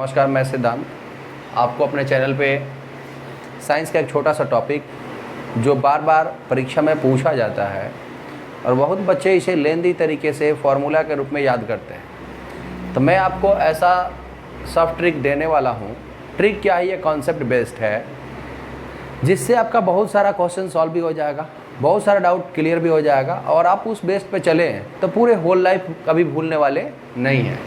नमस्कार, मैं सिद्धांत आपको अपने चैनल पे साइंस का एक छोटा सा टॉपिक जो बार बार परीक्षा में पूछा जाता है और बहुत बच्चे इसे लेंदी तरीके से फॉर्मूला के रूप में याद करते हैं, तो मैं आपको ऐसा सॉफ्ट ट्रिक देने वाला हूँ। ट्रिक क्या है? ये कॉन्सेप्ट बेस्ड है, जिससे आपका बहुत सारा क्वेश्चन सॉल्व भी हो जाएगा, बहुत सारा डाउट क्लियर भी हो जाएगा और आप उस बेस्ड पे चलें तो पूरे होल लाइफ कभी भूलने वाले नहीं हैं।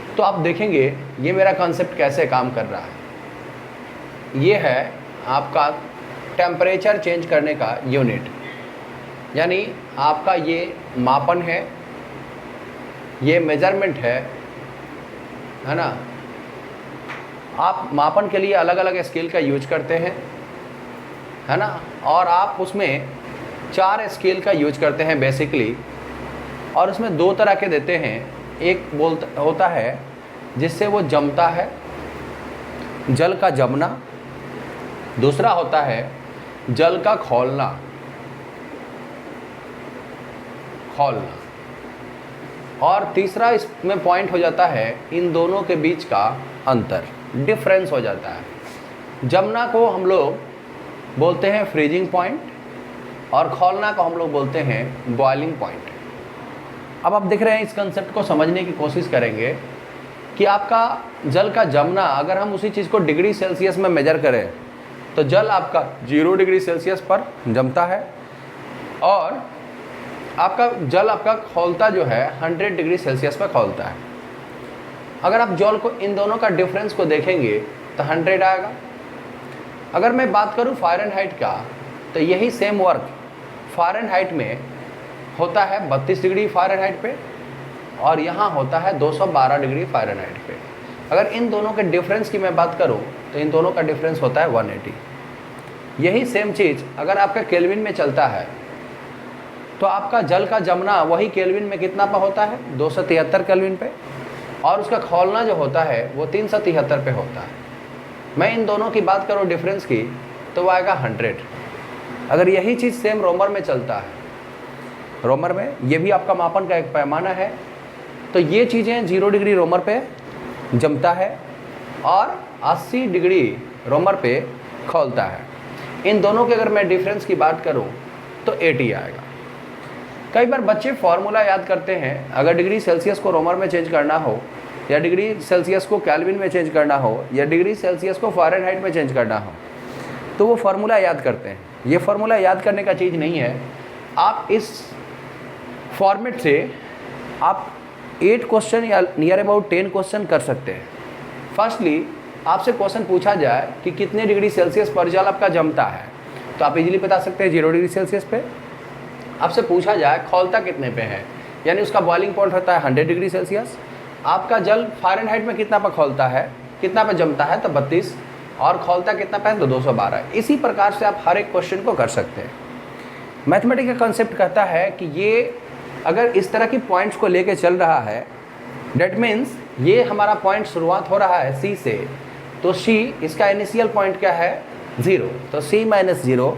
तो आप देखेंगे ये मेरा कॉन्सेप्ट कैसे काम कर रहा है। ये है आपका टेम्परेचर चेंज करने का यूनिट, यानी आपका ये मापन है, ये मेजरमेंट है ना। आप मापन के लिए अलग अलग स्केल का यूज करते हैं, है ना, और आप उसमें 4 स्केल का यूज करते हैं बेसिकली, और उसमें 2 तरह के देते हैं। एक होता है जिससे वो जमता है, जल का जमना। दूसरा होता है जल का खौलना। और तीसरा इसमें पॉइंट हो जाता है इन दोनों के बीच का अंतर, डिफरेंस हो जाता है। जमना को हम लोग बोलते हैं फ्रीजिंग पॉइंट और खौलना को हम लोग बोलते हैं बॉइलिंग पॉइंट। अब आप देख रहे हैं, इस कंसेप्ट को समझने की कोशिश करेंगे कि आपका जल का जमना, अगर हम उसी चीज़ को डिग्री सेल्सियस में मेजर करें तो जल आपका 0 डिग्री सेल्सियस पर जमता है और जल आपका खौलता जो है 100 डिग्री सेल्सियस पर खौलता है। अगर आप जल को इन दोनों का डिफरेंस को देखेंगे तो 100 आएगा। अगर मैं बात करूं फ़ारेनहाइट का, तो यही सेम वर्क फ़ारेनहाइट में होता है 32 डिग्री फ़ारेनहाइट पे और यहाँ होता है 212 डिग्री फ़ारेनहाइट पे। अगर इन दोनों के डिफरेंस की मैं बात करूं तो इन दोनों का डिफरेंस होता है 180। यही सेम चीज़ अगर आपका केल्विन में चलता है तो आपका जल का जमना वही केल्विन में कितना पर होता है? 273 केल्विन पे, और उसका खौलना जो होता है वो 373 पे होता है। मैं इन दोनों की बात करूँ डिफरेंस की तो वो आएगा 100। अगर यही चीज़ सेम रोमर में चलता है, रोमर में ये भी आपका मापन का एक पैमाना है, तो ये चीज़ें 0 डिग्री रोमर पे जमता है और 80 डिग्री रोमर पे खौलता है। इन दोनों के अगर मैं डिफरेंस की बात करूं तो 80 आएगा। कई बार बच्चे फॉर्मूला याद करते हैं, अगर डिग्री सेल्सियस को रोमर में चेंज करना हो या डिग्री सेल्सियस को केल्विन में चेंज करना हो या डिग्री सेल्सियस को फ़ारेनहाइट में चेंज करना हो, तो वो फार्मूला याद करते हैं। ये फार्मूला याद करने का चीज़ नहीं है। आप इस फॉर्मेट से आप 8 क्वेश्चन या नियर अबाउट 10 क्वेश्चन कर सकते हैं। फर्स्टली आपसे क्वेश्चन पूछा जाए कि कितने डिग्री सेल्सियस पर जल आपका जमता है, तो आप इजीली बता सकते हैं 0 डिग्री सेल्सियस पे। आपसे पूछा जाए खौलता कितने पे है, यानी उसका बॉइलिंग पॉइंट होता है 100 डिग्री सेल्सियस। आपका जल फ़ारेनहाइट में कितना पर खौलता है, कितना पे जमता है, तो 32, और खौलता कितना पे है, तो 212। इसी प्रकार से आप हर एक क्वेश्चन को कर सकते हैं। मैथमेटिक्स का कॉन्सेप्ट कहता है कि ये अगर इस तरह की पॉइंट्स को लेके चल रहा है, डेट मीन्स ये हमारा पॉइंट शुरुआत हो रहा है C से, तो C इसका इनिशियल पॉइंट क्या है? 0, तो C - 0,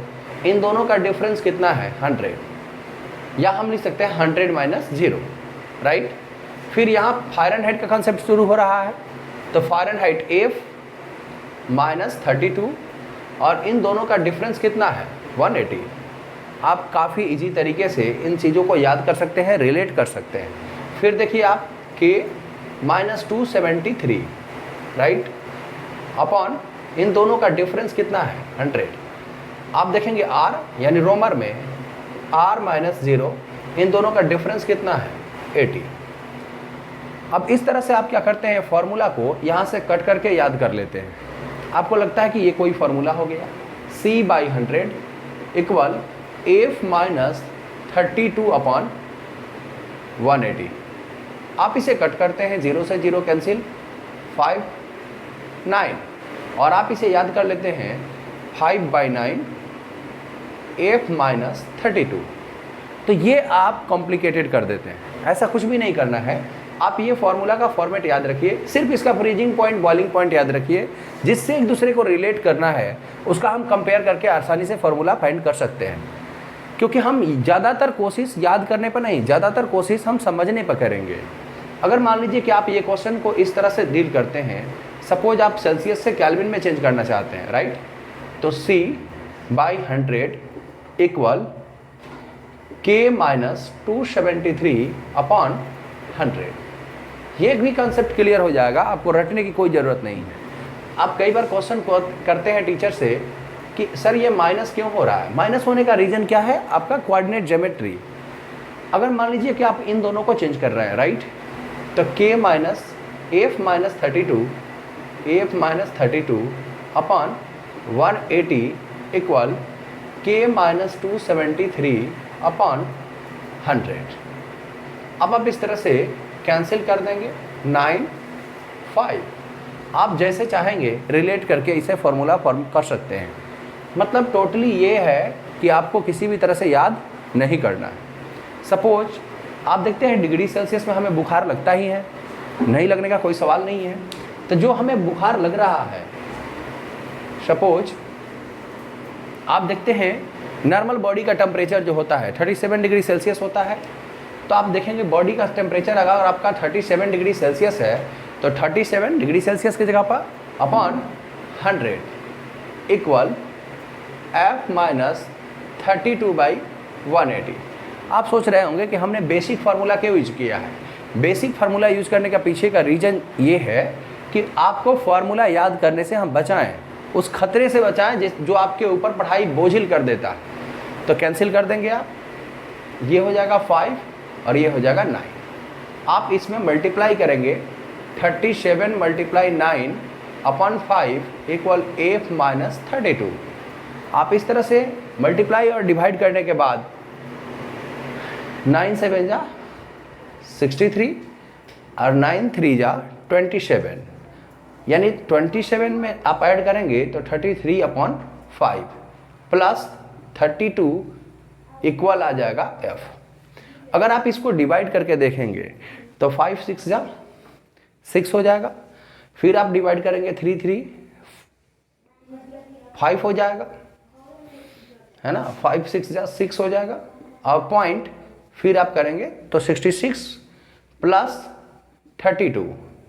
इन दोनों का डिफरेंस कितना है? 100, या हम लिख सकते हैं 100 - 0, राइट। फिर यहाँ फ़ारेनहाइट का कॉन्सेप्ट शुरू हो रहा है, तो फ़ारेनहाइट F - 32, और इन दोनों का डिफरेंस कितना है? 180। आप काफ़ी इजी तरीके से इन चीज़ों को याद कर सकते हैं, रिलेट कर सकते हैं। फिर देखिए आप K - 273, राइट, अपॉन इन दोनों का डिफरेंस कितना है? 100। आप देखेंगे R यानी रोमर में R - 0, इन दोनों का डिफरेंस कितना है? 80। अब इस तरह से आप क्या करते हैं, फॉर्मूला को यहाँ से कट करके याद कर लेते हैं। आपको लगता है कि ये कोई फार्मूला हो गया, C/100 इक्वल F - 32 अपॉन 180। आप इसे कट करते हैं, 0 से 0 कैंसिल, 5, 9, और आप इसे याद कर लेते हैं 5/9 F - 32। तो ये आप कॉम्प्लिकेटेड कर देते हैं, ऐसा कुछ भी नहीं करना है। आप ये फार्मूला का फॉर्मेट याद रखिए, सिर्फ इसका फ्रीजिंग पॉइंट, बॉइलिंग पॉइंट याद रखिए, जिससे एक दूसरे को रिलेट करना है उसका हम कंपेयर करके आसानी से फार्मूला फाइंड कर सकते हैं। क्योंकि हम ज़्यादातर कोशिश याद करने पर नहीं, ज़्यादातर कोशिश हम समझने पर करेंगे। अगर मान लीजिए कि आप ये क्वेश्चन को इस तरह से डील करते हैं, सपोज आप सेल्सियस से केल्विन में चेंज करना चाहते हैं, राइट, तो C/100 इक्वल K-273/100। ये भी कंसेप्ट क्लियर हो जाएगा, आपको रटने की कोई ज़रूरत नहीं है। आप कई बार क्वेश्चन को करते हैं टीचर से कि सर ये माइनस क्यों हो रहा है, माइनस होने का रीज़न क्या है, आपका कोऑर्डिनेट ज्योमेट्री। अगर मान लीजिए कि आप इन दोनों को चेंज कर रहे हैं, राइट, तो K-F-32/180 इक्वल K-273/100। अब आप इस तरह से कैंसिल कर देंगे, 9, 5। आप जैसे चाहेंगे रिलेट करके इसे फॉर्मूला फॉर्म कर सकते हैं। मतलब टोटली ये है कि आपको किसी भी तरह से याद नहीं करना है। सपोज आप देखते हैं डिग्री सेल्सियस में हमें बुखार लगता ही है, नहीं लगने का कोई सवाल नहीं है। तो जो हमें बुखार लग रहा है, सपोज आप देखते हैं नॉर्मल बॉडी का टेम्परेचर जो होता है 37 डिग्री सेल्सियस होता है। तो आप देखेंगे बॉडी का टेम्परेचर अगर आपका 37 डिग्री सेल्सियस है तो 37 डिग्री सेल्सियस की जगह पर अपॉन 100 इक्वल F-32/180। आप सोच रहे होंगे कि हमने बेसिक फार्मूला क्यों यूज किया है। बेसिक फार्मूला यूज करने का पीछे का रीज़न ये है कि आपको फार्मूला याद करने से हम बचाएं, उस खतरे से बचाएं जो आपके ऊपर पढ़ाई बोझिल कर देता है। तो कैंसिल कर देंगे आप, ये हो जाएगा 5 और ये हो जाएगा 9। आप इसमें मल्टीप्लाई करेंगे 37 × 9/5 इक्वल F-32। आप इस तरह से मल्टीप्लाई और डिवाइड करने के बाद 9 7 जा 63 और 9 3 जा 27, यानी 27 में आप ऐड करेंगे तो 33/5 प्लस 32 इक्वल आ जाएगा F। अगर आप इसको डिवाइड करके देखेंगे तो 5 6 जा 6 हो जाएगा, फिर आप डिवाइड करेंगे 3 3 5 हो जाएगा, है ना, 5 6 जा 6 हो जाएगा और पॉइंट फिर आप करेंगे तो 66 प्लस 32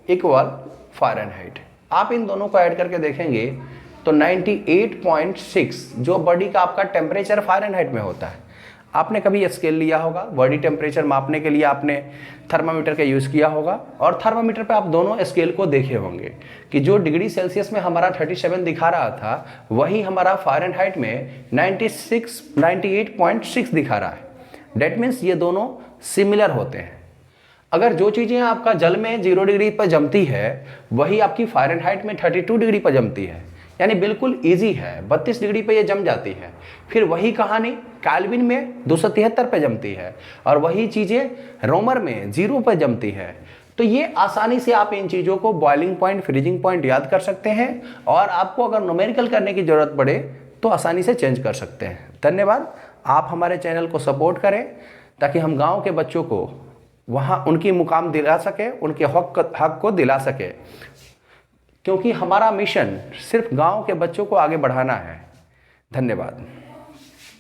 इक्वल फ़ारेनहाइट। आप इन दोनों को ऐड करके देखेंगे तो 98.6 जो बॉडी का आपका टेम्परेचर फ़ारेनहाइट में होता है। आपने कभी स्केल लिया होगा, बॉडी टेम्परेचर मापने के लिए आपने थर्मामीटर का यूज़ किया होगा और थर्मामीटर पे आप दोनों स्केल को देखे होंगे कि जो डिग्री सेल्सियस में हमारा 37 दिखा रहा था वही हमारा फ़ारेनहाइट में 98.6 दिखा रहा है। डेट मीन्स ये दोनों सिमिलर होते हैं। अगर जो चीज़ें आपका जल में 0 डिग्री पर जमती है वही आपकी फ़ारेनहाइट में 32 डिग्री पर जमती है, यानी बिल्कुल इजी है, 32 डिग्री पे ये जम जाती है। फिर वही कहानी केल्विन में 273 पे जमती है और वही चीज़ें रोमर में 0 पे जमती है। तो ये आसानी से आप इन चीज़ों को बॉइलिंग पॉइंट, फ्रीजिंग पॉइंट याद कर सकते हैं और आपको अगर न्यूमेरिकल करने की ज़रूरत पड़े तो आसानी से चेंज कर सकते हैं। धन्यवाद। आप हमारे चैनल को सपोर्ट करें ताकि हम गाँव के बच्चों को वहाँ उनकी मुकाम दिला सके, उनके हक को दिला सके, क्योंकि हमारा मिशन सिर्फ गांव के बच्चों को आगे बढ़ाना है। धन्यवाद।